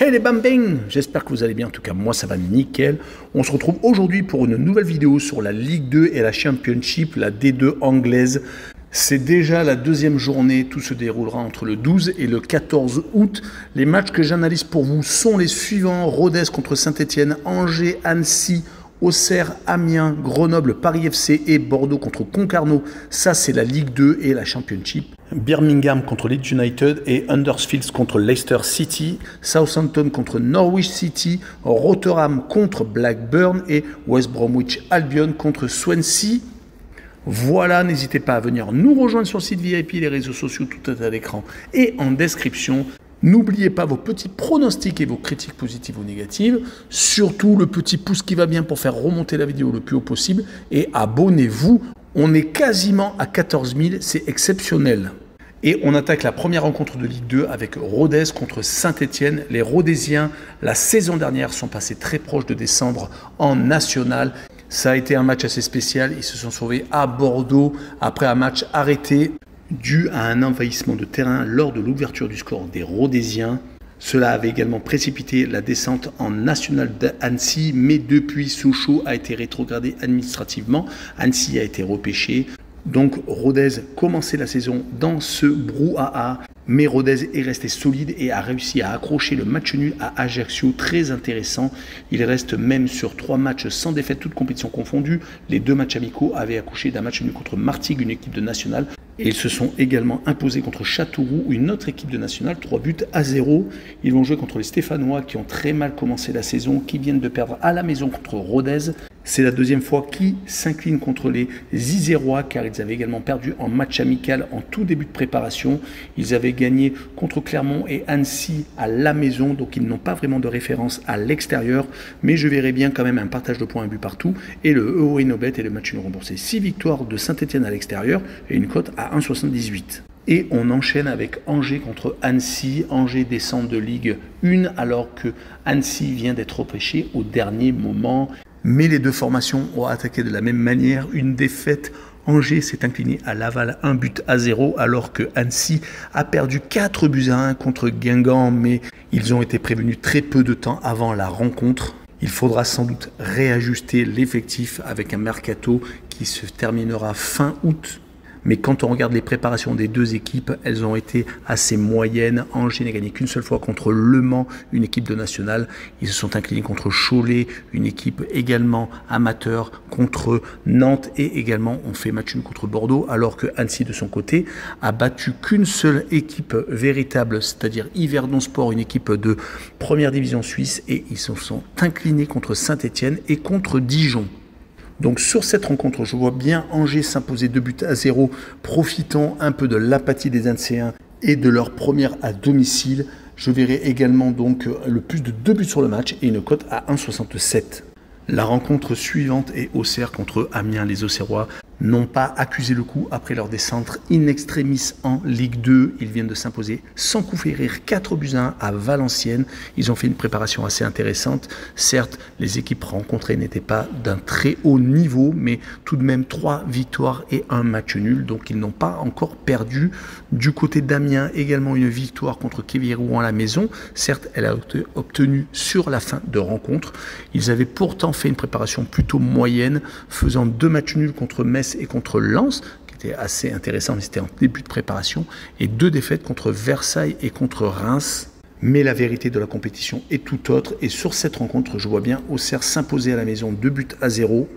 Hey les bambins, j'espère que vous allez bien, en tout cas moi ça va nickel. On se retrouve aujourd'hui pour une nouvelle vidéo sur la Ligue 2 et la Championship, la D2 anglaise. C'est déjà la deuxième journée, tout se déroulera entre le 12 et le 14 août. Les matchs que j'analyse pour vous sont les suivants: Rodez contre Saint-Etienne, Angers, Annecy, Auxerre, Amiens, Grenoble, Paris FC et Bordeaux contre Concarneau. Ça, c'est la Ligue 2 et la Championship. Birmingham contre Leeds United et Huddersfield contre Leicester City. Southampton contre Norwich City. Rotherham contre Blackburn et West Bromwich Albion contre Swansea. Voilà, n'hésitez pas à venir nous rejoindre sur le site VIP, les réseaux sociaux, tout est à l'écran et en description. N'oubliez pas vos petits pronostics et vos critiques positives ou négatives. Surtout le petit pouce qui va bien pour faire remonter la vidéo le plus haut possible. Et abonnez-vous. On est quasiment à 14 000, c'est exceptionnel. Et on attaque la première rencontre de Ligue 2 avec Rodez contre Saint-Etienne. Les Rodésiens, la saison dernière, sont passés très proches de descendre en national. Ça a été un match assez spécial. Ils se sont sauvés à Bordeaux après un match arrêté dû à un envahissement de terrain lors de l'ouverture du score des Rodésiens. Cela avait également précipité la descente en national d'Annecy, mais depuis, Sochaux a été rétrogradé administrativement. Annecy a été repêché. Donc Rodez commençait la saison dans ce brouhaha, mais Rodez est resté solide et a réussi à accrocher le match nul à Ajaccio, très intéressant. Il reste même sur 3 matchs sans défaite, toutes compétitions confondues. Les 2 matchs amicaux avaient accouché d'un match nul contre Martigues, une équipe de nationale. Et ils se sont également imposés contre Châteauroux, une autre équipe de nationale, 3-0. Ils vont jouer contre les Stéphanois qui ont très mal commencé la saison, qui viennent de perdre à la maison contre Rodez. C'est la deuxième fois qu'ils s'inclinent contre les Isérois, car ils avaient également perdu en match amical en tout début de préparation. Ils avaient gagné contre Clermont et Annecy à la maison, donc ils n'ont pas vraiment de référence à l'extérieur. Mais je verrai bien quand même un partage de points, un but partout. Et le EOE Nobet et le match nul remboursé. 6 victoires de Saint-Etienne à l'extérieur et une cote à 1,78. Et on enchaîne avec Angers contre Annecy. Angers descend de Ligue 1 alors que Annecy vient d'être repêché au dernier moment. Mais les deux formations ont attaqué de la même manière. Une défaite, Angers s'est incliné à Laval 1-0 alors que Annecy a perdu 4-1 contre Guingamp, mais ils ont été prévenus très peu de temps avant la rencontre. Il faudra sans doute réajuster l'effectif avec un mercato qui se terminera fin août. Mais quand on regarde les préparations des deux équipes, elles ont été assez moyennes. Angers n'a gagné qu'une seule fois contre Le Mans, une équipe de nationale. Ils se sont inclinés contre Cholet, une équipe également amateur, contre Nantes et également ont fait match nul contre Bordeaux, alors que Annecy de son côté a battu qu'une seule équipe véritable, c'est-à-dire Yverdon Sport, une équipe de première division suisse, et ils se sont inclinés contre Saint-Etienne et contre Dijon. Donc sur cette rencontre, je vois bien Angers s'imposer 2-0, profitant un peu de l'apathie des Ancéens et de leur première à domicile. Je verrai également donc le plus de 2 buts sur le match et une cote à 1,67. La rencontre suivante est Auxerre contre Amiens. Les Auxerrois n'ont pas accusé le coup après leur descente in extremis en Ligue 2. Ils viennent de s'imposer sans coup férir 4-1 à Valenciennes. Ils ont fait une préparation assez intéressante. Certes, les équipes rencontrées n'étaient pas d'un très haut niveau, mais tout de même 3 victoires et 1 match nul. Donc ils n'ont pas encore perdu. Du côté d'Amiens, également une victoire contre Quevilly-Rouen à la maison. Certes, elle a été obtenue sur la fin de rencontre. Ils avaient pourtant fait une préparation plutôt moyenne, faisant 2 matchs nuls contre Metz et contre Lens, qui était assez intéressant, mais c'était en début de préparation, et 2 défaites contre Versailles et contre Reims. Mais la vérité de la compétition est tout autre, et sur cette rencontre, je vois bien Auxerre s'imposer à la maison 2-0,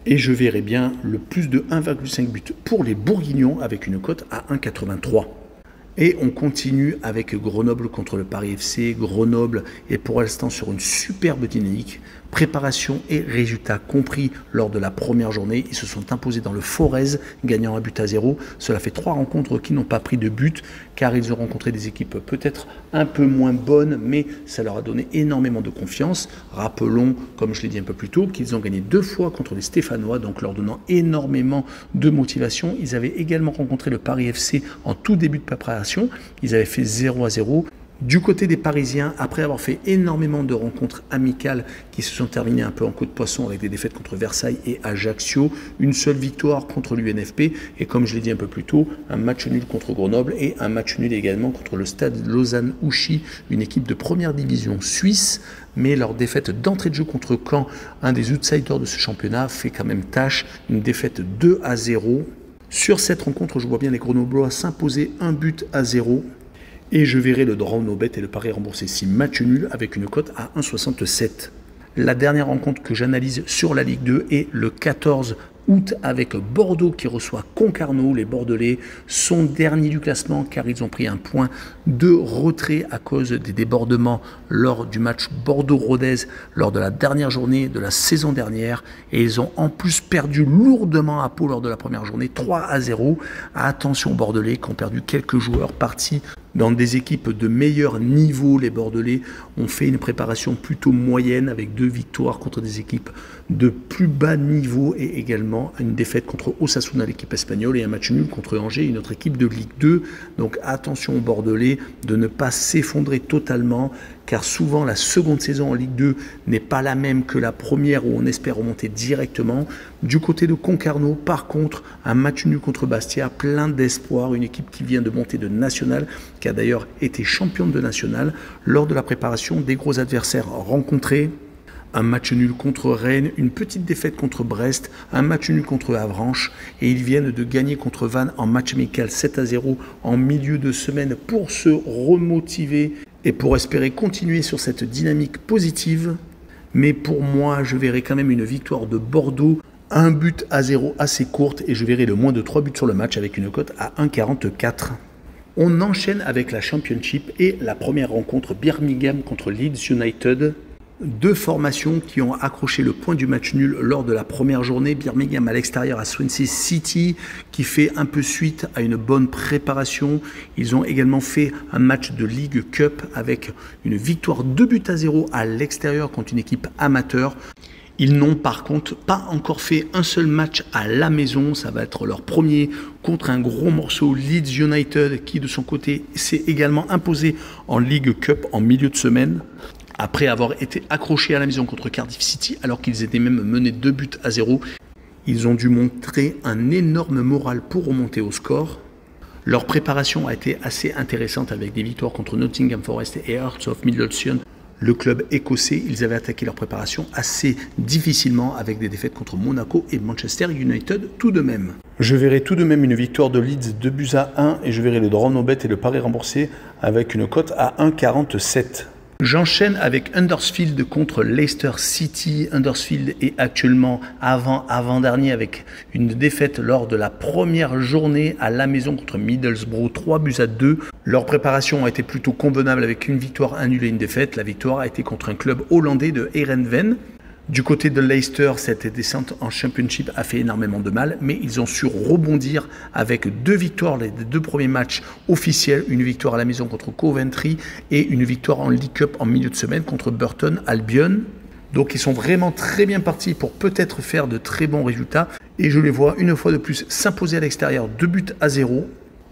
et je verrai bien le plus de 1,5 but pour les Bourguignons avec une cote à 1,83. Et on continue avec Grenoble contre le Paris FC. Grenoble est pour l'instant sur une superbe dynamique. Préparation et résultats compris lors de la première journée. Ils se sont imposés dans le Forez, gagnant 1-0. Cela fait 3 rencontres qui n'ont pas pris de but, car ils ont rencontré des équipes peut-être un peu moins bonnes, mais ça leur a donné énormément de confiance. Rappelons, comme je l'ai dit un peu plus tôt, qu'ils ont gagné 2 fois contre les Stéphanois, donc leur donnant énormément de motivation. Ils avaient également rencontré le Paris FC en tout début de préparation. Ils avaient fait 0-0. Du côté des Parisiens, après avoir fait énormément de rencontres amicales qui se sont terminées un peu en queue de poisson avec des défaites contre Versailles et Ajaccio, une seule victoire contre l'UNFP et comme je l'ai dit un peu plus tôt, un match nul contre Grenoble et un match nul également contre le Stade Lausanne-Ouchy, une équipe de première division suisse. Mais leur défaite d'entrée de jeu contre Caen, un des outsiders de ce championnat, fait quand même tâche, une défaite 2-0. Sur cette rencontre, je vois bien les Grenoblois s'imposer 1-0. Et je verrai le draw no bet et le pari remboursé si match nul avec une cote à 1,67. La dernière rencontre que j'analyse sur la Ligue 2 est le 14 août avec Bordeaux qui reçoit Concarneau. Les Bordelais sont derniers du classement car ils ont pris un point de retrait à cause des débordements lors du match Bordeaux-Rodez lors de la dernière journée de la saison dernière. Et ils ont en plus perdu lourdement à Pau lors de la première journée, 3-0. Attention aux Bordelais qui ont perdu quelques joueurs partis dans des équipes de meilleur niveau. Les Bordelais ont fait une préparation plutôt moyenne avec 2 victoires contre des équipes de plus bas niveau et également une défaite contre Osasuna, l'équipe espagnole, et un match nul contre Angers, une autre équipe de Ligue 2. Donc attention aux Bordelais de ne pas s'effondrer totalement car souvent la seconde saison en Ligue 2 n'est pas la même que la première où on espère remonter directement. Du côté de Concarneau, par contre, un match nul contre Bastia, plein d'espoir, une équipe qui vient de monter de National, qui a d'ailleurs été championne de National lors de la préparation des gros adversaires rencontrés. Un match nul contre Rennes, une petite défaite contre Brest, un match nul contre Avranches et ils viennent de gagner contre Vannes en match amical 7-0 en milieu de semaine pour se remotiver et pour espérer continuer sur cette dynamique positive. Mais pour moi, je verrai quand même une victoire de Bordeaux, 1-0 assez courte et je verrai le moins de 3 buts sur le match avec une cote à 1,44. On enchaîne avec la Championship et la première rencontre Birmingham contre Leeds United. 2 formations qui ont accroché le point du match nul lors de la première journée. Birmingham à l'extérieur à Swansea City qui fait un peu suite à une bonne préparation. Ils ont également fait un match de League Cup avec une victoire 2-0 à l'extérieur contre une équipe amateur. Ils n'ont par contre pas encore fait un seul match à la maison. Ça va être leur premier contre un gros morceau Leeds United qui de son côté s'est également imposé en League Cup en milieu de semaine. Après avoir été accrochés à la maison contre Cardiff City, alors qu'ils étaient même menés 2-0, ils ont dû montrer un énorme moral pour remonter au score. Leur préparation a été assez intéressante avec des victoires contre Nottingham Forest et Hearts of Midlothian. Le club écossais, ils avaient attaqué leur préparation assez difficilement avec des défaites contre Monaco et Manchester United tout de même. Je verrai tout de même une victoire de Leeds 2-1 et je verrai le draw no bet et le pari remboursé avec une cote à 1,47. J'enchaîne avec Huddersfield contre Leicester City. Huddersfield est actuellement avant-dernier avec une défaite lors de la première journée à la maison contre Middlesbrough, 3-2. Leur préparation a été plutôt convenable avec une victoire, un nul et une défaite. La victoire a été contre un club hollandais de Heerenveen. Du côté de Leicester, cette descente en Championship a fait énormément de mal, mais ils ont su rebondir avec 2 victoires les 2 premiers matchs officiels, une victoire à la maison contre Coventry et une victoire en League Cup en milieu de semaine contre Burton Albion. Donc ils sont vraiment très bien partis pour peut-être faire de très bons résultats et je les vois une fois de plus s'imposer à l'extérieur 2-0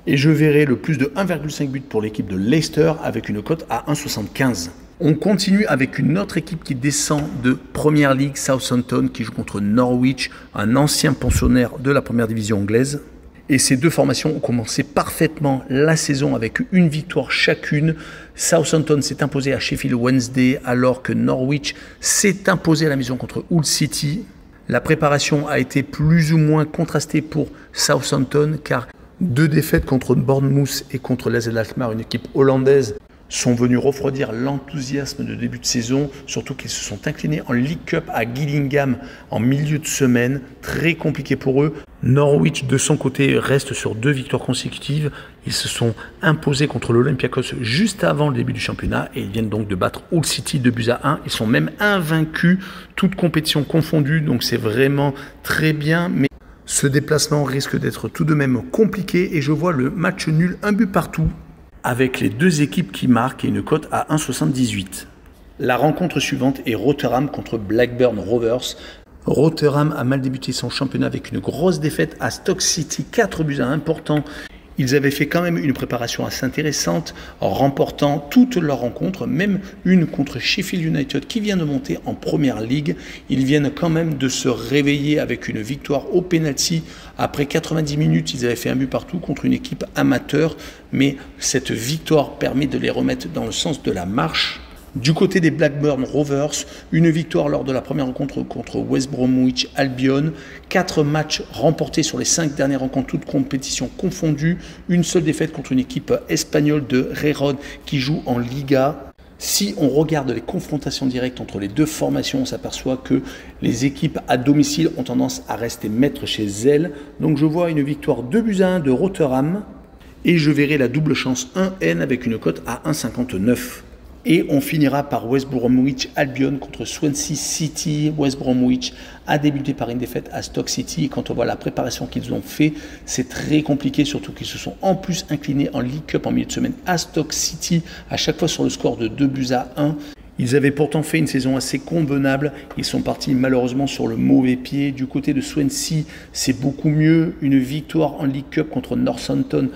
et je verrai le plus de 1,5 but pour l'équipe de Leicester avec une cote à 1,75. On continue avec une autre équipe qui descend de Première Ligue, Southampton, qui joue contre Norwich, un ancien pensionnaire de la première division anglaise. Et ces 2 formations ont commencé parfaitement la saison avec une victoire chacune. Southampton s'est imposé à Sheffield Wednesday alors que Norwich s'est imposé à la maison contre Hull City. La préparation a été plus ou moins contrastée pour Southampton car 2 défaites contre Bournemouth et contre l'AZ Alkmaar, une équipe hollandaise, sont venus refroidir l'enthousiasme de début de saison, surtout qu'ils se sont inclinés en League Cup à Gillingham en milieu de semaine, très compliqué pour eux. Norwich de son côté reste sur 2 victoires consécutives, ils se sont imposés contre l'Olympiakos juste avant le début du championnat et ils viennent donc de battre Hull City 2-1, ils sont même invaincus, toutes compétitions confondues, donc c'est vraiment très bien, mais ce déplacement risque d'être tout de même compliqué et je vois le match nul, 1 but partout, avec les 2 équipes qui marquent et une cote à 1,78. La rencontre suivante est Rotherham contre Blackburn Rovers. Rotherham a mal débuté son championnat avec une grosse défaite à Stoke City, 4-1 important. Ils avaient fait quand même une préparation assez intéressante en remportant toutes leurs rencontres, même une contre Sheffield United qui vient de monter en Première Ligue. Ils viennent quand même de se réveiller avec une victoire au penalty. Après 90 minutes, ils avaient fait un but partout contre une équipe amateur, mais cette victoire permet de les remettre dans le sens de la marche. Du côté des Blackburn Rovers, une victoire lors de la première rencontre contre West Bromwich Albion, 4 matchs remportés sur les 5 dernières rencontres, toutes compétitions confondues, une seule défaite contre une équipe espagnole de Gijón qui joue en Liga. Si on regarde les confrontations directes entre les deux formations, on s'aperçoit que les équipes à domicile ont tendance à rester maîtres chez elles. Donc je vois une victoire 2-1 de Rotherham et je verrai la double chance 1N avec une cote à 1,59. Et on finira par West Bromwich Albion contre Swansea City. West Bromwich a débuté par une défaite à Stoke City. Et quand on voit la préparation qu'ils ont fait, c'est très compliqué, surtout qu'ils se sont en plus inclinés en League Cup en milieu de semaine à Stoke City, à chaque fois sur le score de 2-1. Ils avaient pourtant fait une saison assez convenable. Ils sont partis malheureusement sur le mauvais pied. Du côté de Swansea, c'est beaucoup mieux. Une victoire en League Cup contre Northampton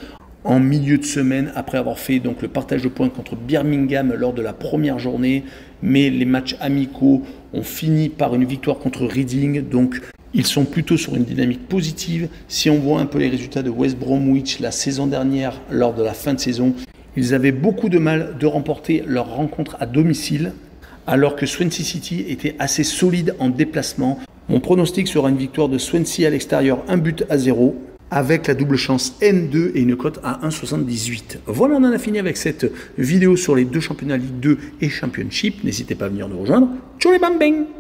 en milieu de semaine, après avoir fait donc le partage de points contre Birmingham lors de la première journée. Mais les matchs amicaux ont fini par une victoire contre Reading. Donc ils sont plutôt sur une dynamique positive. Si on voit un peu les résultats de West Bromwich la saison dernière, lors de la fin de saison, ils avaient beaucoup de mal de remporter leur rencontre à domicile, alors que Swansea City était assez solide en déplacement. Mon pronostic sera une victoire de Swansea à l'extérieur, 1-0. Avec la double chance N2 et une cote à 1,78. Voilà, on en a fini avec cette vidéo sur les deux championnats Ligue 2 et Championship. N'hésitez pas à venir nous rejoindre. Tchou les bam bang!